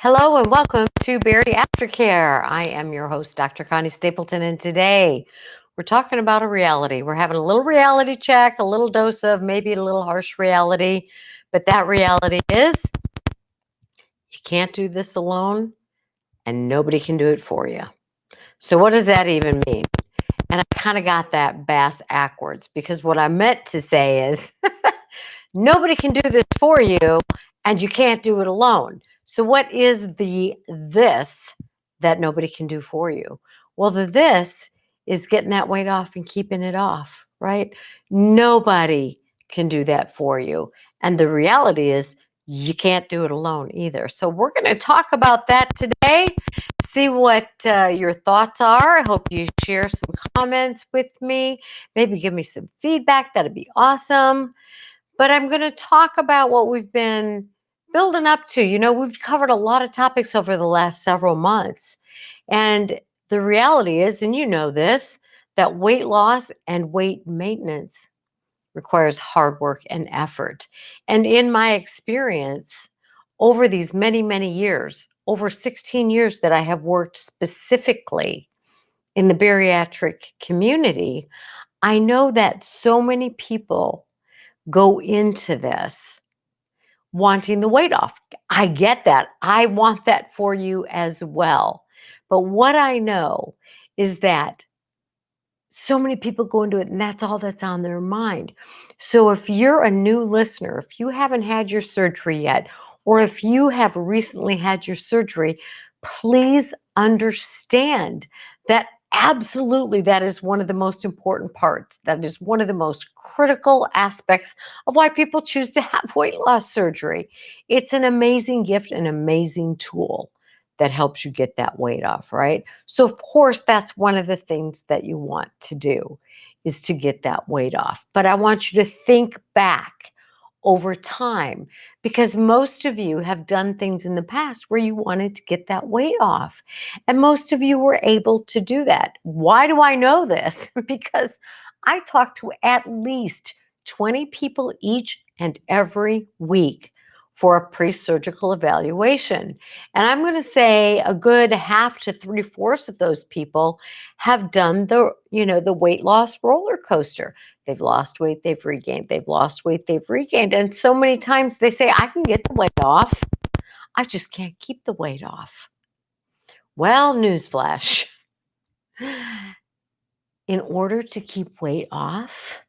Hello and welcome to Bariatric Care. I am your host, Dr. Connie Stapleton, and today we're talking about a reality. We're having a little reality check, a little dose of maybe a little harsh reality, but that reality is you can't do this alone and nobody can do it for you. So, what does that even mean? And I kind of got that bass backwards because what I meant to say is nobody can do this for you and you can't do it alone. So, what is the this that nobody can do for you? Well, the this is getting that weight off and keeping it off, right? Nobody can do that for you. And the reality is, you can't do it alone either. So, we're going to talk about that today. See what your thoughts are. I hope you share some comments with me. Maybe give me some feedback. That'd be awesome. But I'm going to talk about what we've been building up to. We've covered a lot of topics over the last several months. And the reality is, and you know this, that weight loss and weight maintenance requires hard work and effort. And in my experience, over these many, many years, over 16 years that I have worked specifically in the bariatric community, I know that so many people go into this wanting the weight off. I get that. I want that for you as well. But what I know is that so many people go into it and that's all that's on their mind. So if you're a new listener, if you haven't had your surgery yet, or if you have recently had your surgery, please understand that absolutely that is one of the most important parts. That is one of the most critical aspects of why people choose to have weight loss surgery. It's an amazing gift, an amazing tool that helps you get that weight off, right? So of course, that's one of the things that you want to do is to get that weight off. But I want you to think back over time because most of you have done things in the past where you wanted to get that weight off. And most of you were able to do that. Why do I know this? Because I talk to at least 20 people each and every week for a pre-surgical evaluation. And I'm going to say a good half to three-fourths of those people have done the weight loss roller coaster. They've lost weight, they've regained, they've lost weight, they've regained. And so many times they say, I can get the weight off. I just can't keep the weight off. Well, newsflash. In order to keep weight off,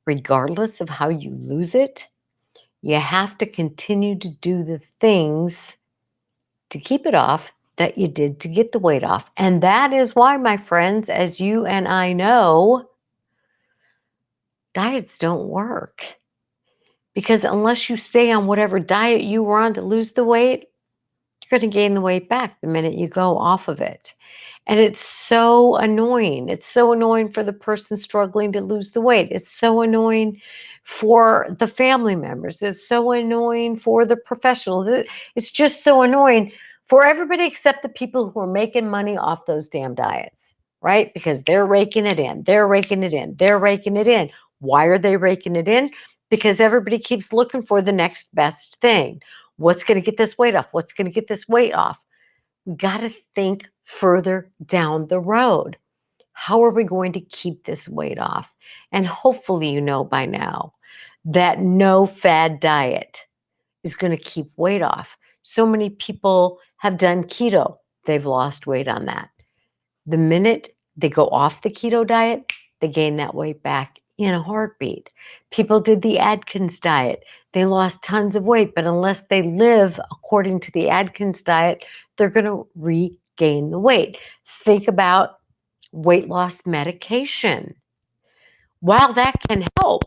regardless of how you lose it, you have to continue to do the things to keep it off that you did to get the weight off. And that is why, my friends, as you and I know, diets don't work. Because unless you stay on whatever diet you were on to lose the weight, you're going to gain the weight back the minute you go off of it. And it's so annoying. It's so annoying for the person struggling to lose the weight. It's so annoying for the family members. It's so annoying for the professionals. It's just so annoying for everybody except the people who are making money off those damn diets, right? Because they're raking it in. They're raking it in. They're raking it in. Why are they raking it in? Because everybody keeps looking for the next best thing. What's going to get this weight off? What's going to get this weight off? We got to think further down the road. How are we going to keep this weight off? And hopefully you know by now that no fad diet is going to keep weight off. So many people have done keto. They've lost weight on that. The minute they go off the keto diet, they gain that weight back in a heartbeat. People did the Atkins diet. They lost tons of weight, but unless they live according to the Atkins diet, they're going to regain the weight. Think about weight loss medication. While that can help,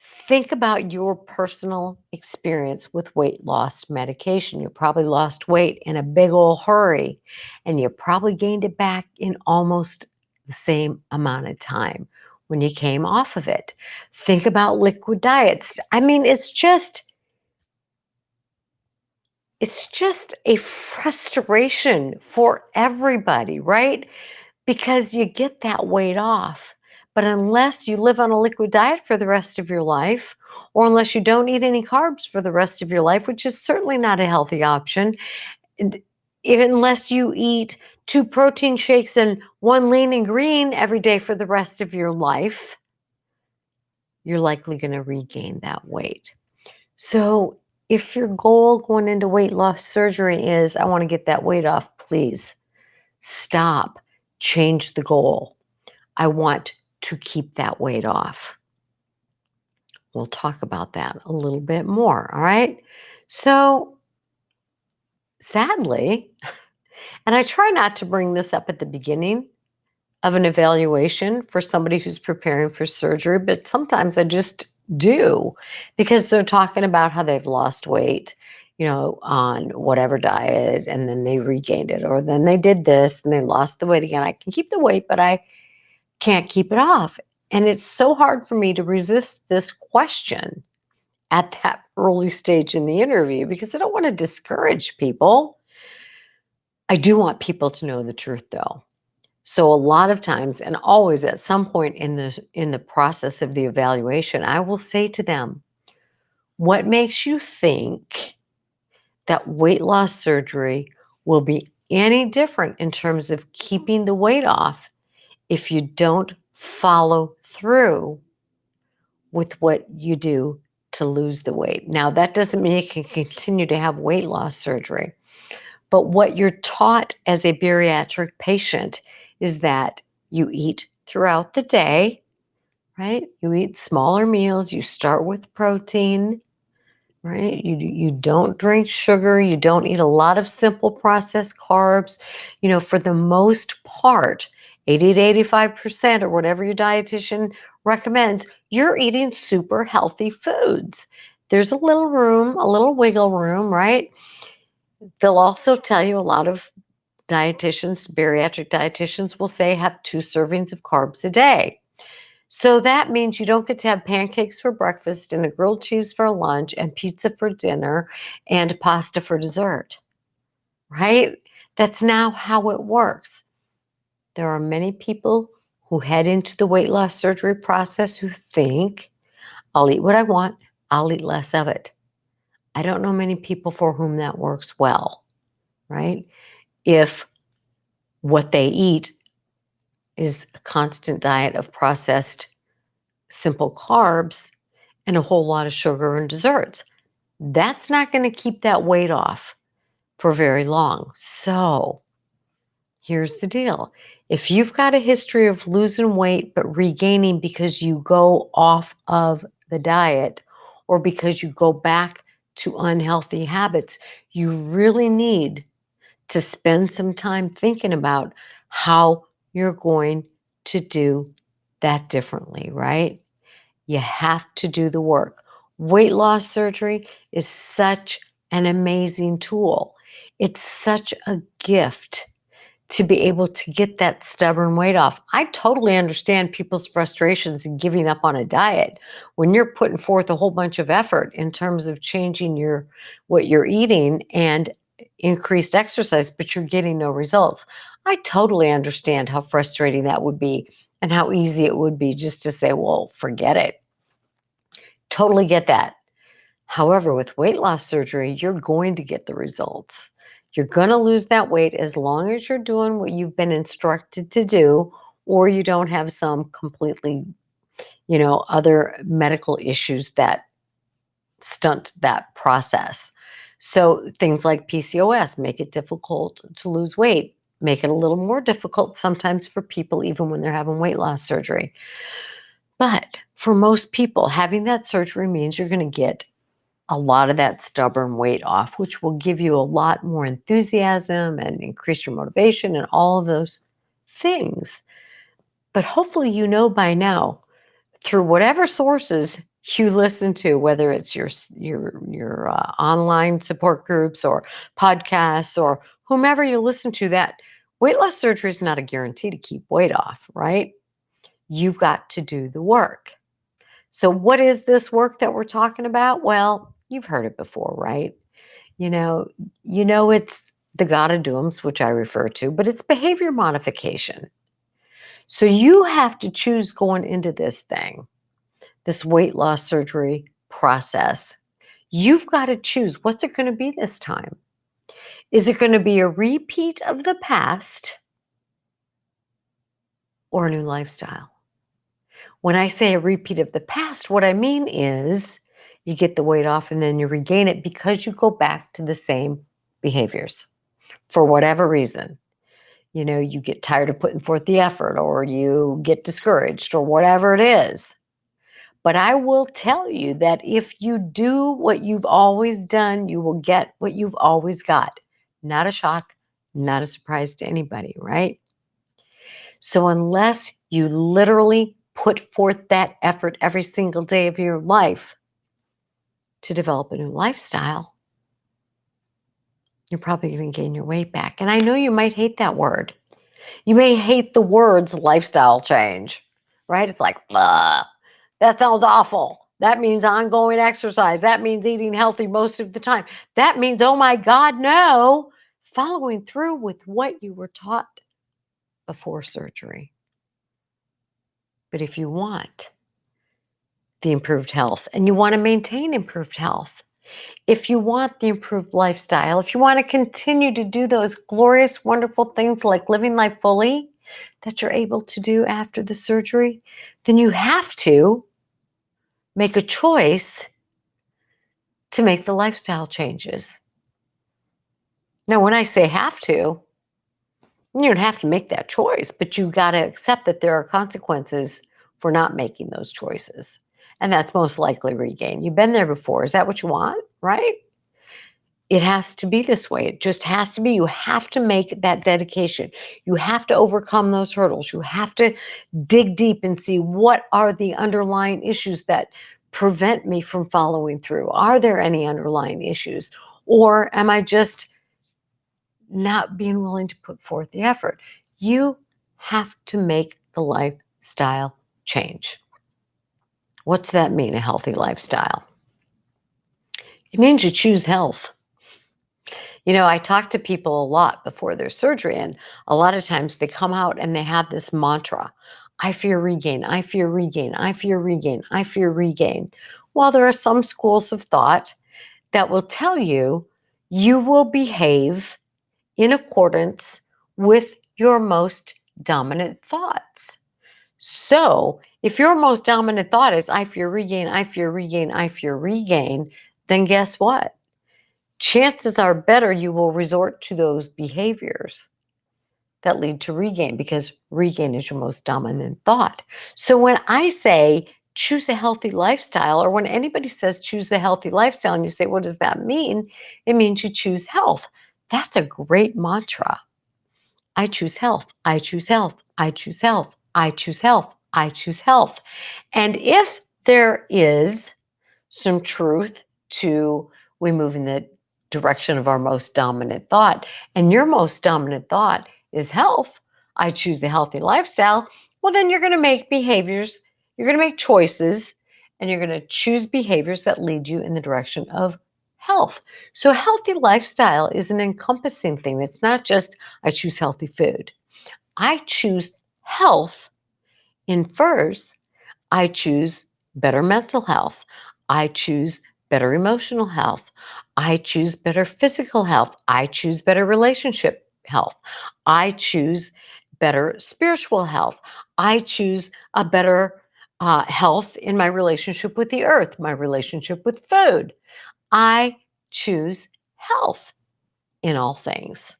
think about your personal experience with weight loss medication. You probably lost weight in a big old hurry, and you probably gained it back in almost the same amount of time when you came off of it. Think about liquid diets. I mean, it's just a frustration for everybody, right? Because you get that weight off. But unless you live on a liquid diet for the rest of your life, or unless you don't eat any carbs for the rest of your life, which is certainly not a healthy option, and unless you eat 2 protein shakes and 1 lean and green every day for the rest of your life, you're likely going to regain that weight. So, if your goal going into weight loss surgery is, I want to get that weight off, please stop, change the goal. I want to keep that weight off. We'll talk about that a little bit more. All right. So, sadly, and I try not to bring this up at the beginning of an evaluation for somebody who's preparing for surgery, but sometimes I just do, because they're talking about how they've lost weight, on whatever diet, and then they regained it, or then they did this and they lost the weight again. I can keep the weight, but I can't keep it off. And it's so hard for me to resist this question at that early stage in the interview, because I don't want to discourage people. I do want people to know the truth, though. So a lot of times, and always at some point in the process of the evaluation, I will say to them, what makes you think that weight loss surgery will be any different in terms of keeping the weight off if you don't follow through with what you do to lose the weight? Now, that doesn't mean you can continue to have weight loss surgery, but what you're taught as a bariatric patient is that you eat throughout the day, right? You eat smaller meals, you start with protein, right? You don't drink sugar, you don't eat a lot of simple processed carbs. For the most part, 80 to 85%, or whatever your dietitian recommends, you're eating super healthy foods. There's a little room, a little wiggle room, right? They'll also tell you, a lot of dietitians, bariatric dietitians, will say have 2 servings of carbs a day. So that means you don't get to have pancakes for breakfast and a grilled cheese for lunch and pizza for dinner and pasta for dessert, right? That's now how it works. There are many people who head into the weight loss surgery process who think, I'll eat what I want, I'll eat less of it. I don't know many people for whom that works well, right? If what they eat is a constant diet of processed simple carbs and a whole lot of sugar and desserts, that's not going to keep that weight off for very long. So here's the deal. If you've got a history of losing weight but regaining because you go off of the diet, or because you go back to unhealthy habits, you really need to spend some time thinking about how you're going to do that differently, right? You have to do the work. Weight loss surgery is such an amazing tool. It's such a gift to be able to get that stubborn weight off. I totally understand people's frustrations in giving up on a diet when you're putting forth a whole bunch of effort in terms of changing what you're eating and increased exercise, but you're getting no results. I totally understand how frustrating that would be, and how easy it would be just to say, well, forget it. Totally get that. However, with weight loss surgery, you're going to get the results. You're going to lose that weight as long as you're doing what you've been instructed to do, or you don't have some completely, other medical issues that stunt that process. So things like PCOS make it difficult to lose weight, make it a little more difficult sometimes for people, even when they're having weight loss surgery. But for most people, having that surgery means you're going to get a lot of that stubborn weight off, which will give you a lot more enthusiasm and increase your motivation and all of those things. But hopefully you know by now, through whatever sources you listen to, whether it's your online support groups or podcasts or whomever you listen to, that weight loss surgery is not a guarantee to keep weight off, right? You've got to do the work. So what is this work that we're talking about? Well, you've heard it before, right? It's the gotta do's, which I refer to, but it's behavior modification. So you have to choose going into this weight loss surgery process. You've got to choose, what's it going to be this time? Is it going to be a repeat of the past or a new lifestyle? When I say a repeat of the past, what I mean is you get the weight off and then you regain it because you go back to the same behaviors for whatever reason. You get tired of putting forth the effort, or you get discouraged, or whatever it is. But I will tell you that if you do what you've always done, you will get what you've always got. Not a shock, not a surprise to anybody, right? So unless you literally put forth that effort every single day of your life to develop a new lifestyle, you're probably going to gain your weight back. And I know you might hate that word. You may hate the words lifestyle change, right? It's like, ugh, that sounds awful. That means ongoing exercise. That means eating healthy most of the time. That means, oh my God, no, following through with what you were taught before surgery. But if you want the improved health and you want to maintain improved health, if you want the improved lifestyle, if you want to continue to do those glorious, wonderful things like living life fully that you're able to do after the surgery, then you have to make a choice to make the lifestyle changes. Now, when I say have to, you don't have to make that choice, but you got to accept that there are consequences for not making those choices. And that's most likely regain. You've been there before. Is that what you want? Right? It has to be this way. It just has to be. You have to make that dedication. You have to overcome those hurdles. You have to dig deep and see, what are the underlying issues that prevent me from following through? Are there any underlying issues? Or am I just not being willing to put forth the effort? You have to make the lifestyle change. What's that mean, a healthy lifestyle? It means you choose health. I talk to people a lot before their surgery, and a lot of times they come out and they have this mantra: I fear regain, I fear regain, I fear regain, I fear regain. Well, there are some schools of thought that will tell you you will behave in accordance with your most dominant thoughts. So if your most dominant thought is, I fear regain, I fear regain, I fear regain, then guess what? Chances are better you will resort to those behaviors that lead to regain, because regain is your most dominant thought. So when I say choose a healthy lifestyle, or when anybody says choose a healthy lifestyle, and you say, what does that mean? It means you choose health. That's a great mantra. I choose health. I choose health. I choose health. I choose health. I choose health. And if there is some truth to we move in the direction of our most dominant thought, and your most dominant thought is health, I choose the healthy lifestyle, well, then you're going to make behaviors, you're going to make choices, and you're going to choose behaviors that lead you in the direction of health. So a healthy lifestyle is an encompassing thing. It's not just I choose healthy food. I choose health infers I choose better mental health. I choose better emotional health. I choose better physical health. I choose better relationship health. I choose better spiritual health. I choose a better health in my relationship with the earth, my relationship with food. I choose health in all things,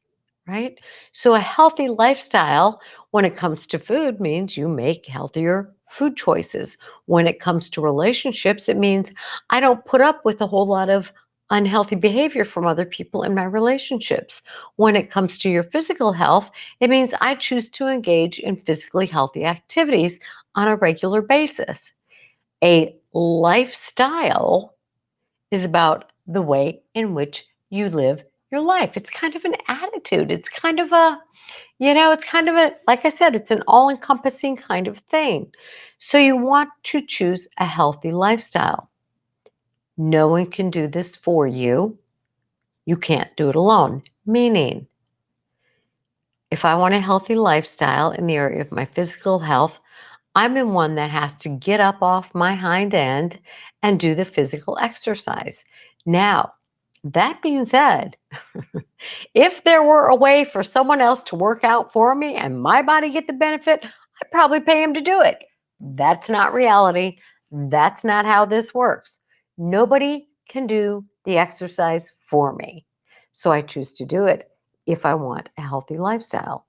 right? So a healthy lifestyle when it comes to food means you make healthier food choices. When it comes to relationships, it means I don't put up with a whole lot of unhealthy behavior from other people in my relationships. When it comes to your physical health, it means I choose to engage in physically healthy activities on a regular basis. A lifestyle is about the way in which you live your life. It's kind of an attitude. It's kind of a, it's kind of a, like I said, it's an all encompassing kind of thing. So you want to choose a healthy lifestyle. No one can do this for you. You can't do it alone. Meaning, if I want a healthy lifestyle in the area of my physical health, I'm in one that has to get up off my hind end and do the physical exercise. Now, that being said, if there were a way for someone else to work out for me and my body get the benefit, I'd probably pay him to do it. That's not reality. That's not how this works. Nobody can do the exercise for me. So I choose to do it if I want a healthy lifestyle.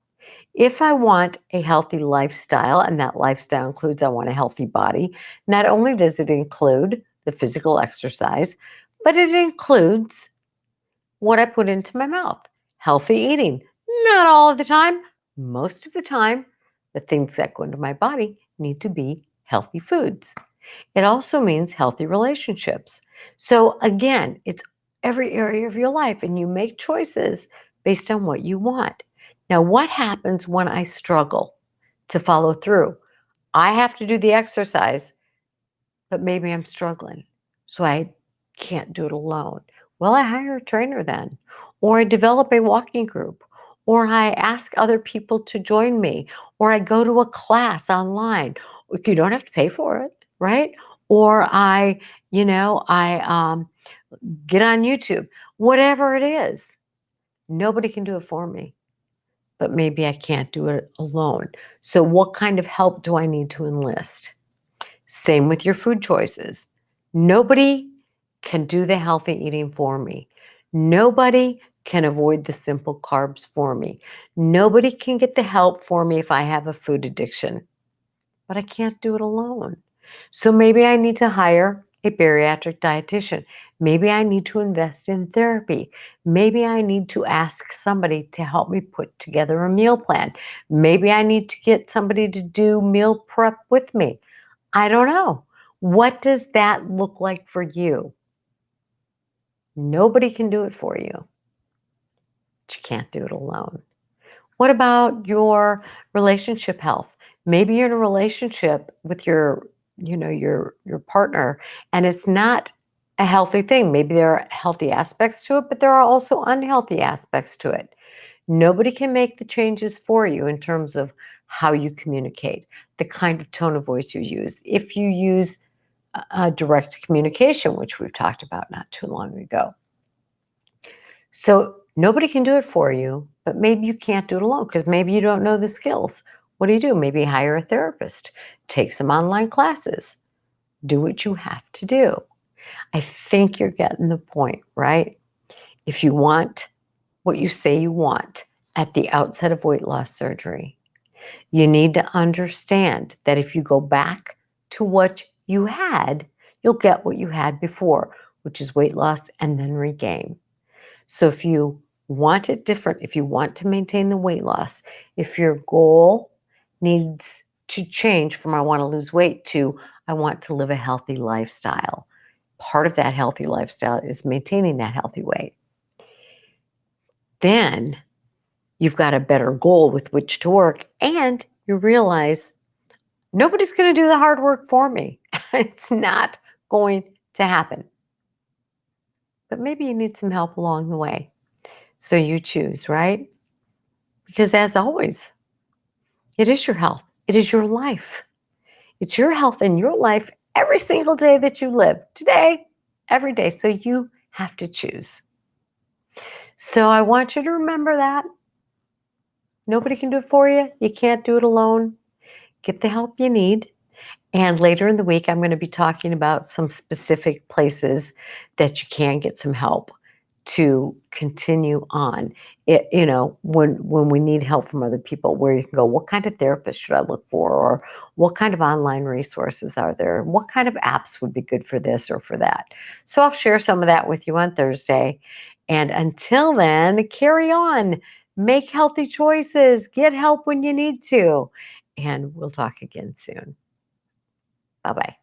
If I want a healthy lifestyle, and that lifestyle includes I want a healthy body, not only does it include the physical exercise, but it includes what I put into my mouth. Healthy eating. Not all of the time. Most of the time, the things that go into my body need to be healthy foods. It also means healthy relationships. So again, it's every area of your life, and you make choices based on what you want. Now, what happens when I struggle to follow through? I have to do the exercise, but maybe I'm struggling, so I can't do it alone. Well, I hire a trainer then, or I develop a walking group, or I ask other people to join me, or I go to a class online. You don't have to pay for it, right? Or I get on YouTube, whatever it is. Nobody can do it for me, but maybe I can't do it alone. So, what kind of help do I need to enlist? Same with your food choices. Nobody can do the healthy eating for me. Nobody can avoid the simple carbs for me. Nobody can get the help for me if I have a food addiction, but I can't do it alone. So maybe I need to hire a bariatric dietitian. Maybe I need to invest in therapy. Maybe I need to ask somebody to help me put together a meal plan. Maybe I need to get somebody to do meal prep with me. I don't know. What does that look like for you? Nobody can do it for you, but you can't do it alone. What about your relationship health? Maybe you're in a relationship with your partner, and it's not a healthy thing. Maybe there are healthy aspects to it, but there are also unhealthy aspects to it. Nobody can make the changes for you in terms of how you communicate, the kind of tone of voice you use. If you use direct communication, which we've talked about not too long ago. So nobody can do it for you, but maybe you can't do it alone because maybe you don't know the skills. What do? Maybe hire a therapist, take some online classes, do what you have to do. I think you're getting the point, right? If you want what you say you want at the outset of weight loss surgery, you need to understand that if you go back to what you had, you'll get what you had before, which is weight loss and then regain. So if you want it different, if you want to maintain the weight loss, if your goal needs to change from I want to lose weight to I want to live a healthy lifestyle, part of that healthy lifestyle is maintaining that healthy weight. Then you've got a better goal with which to work, and you realize nobody's going to do the hard work for me. It's not going to happen. But maybe you need some help along the way. So you choose, right? Because as always, it is your health. It is your life. It's your health and your life every single day that you live. Today, every day. So you have to choose. So I want you to remember that. Nobody can do it for you. You can't do it alone. Get the help you need. And later in the week, I'm going to be talking about some specific places that you can get some help to continue on. When we need help from other people, where you can go, what kind of therapist should I look for? Or what kind of online resources are there? What kind of apps would be good for this or for that? So I'll share some of that with you on Thursday. And until then, carry on. Make healthy choices. Get help when you need to. And we'll talk again soon. Bye-bye.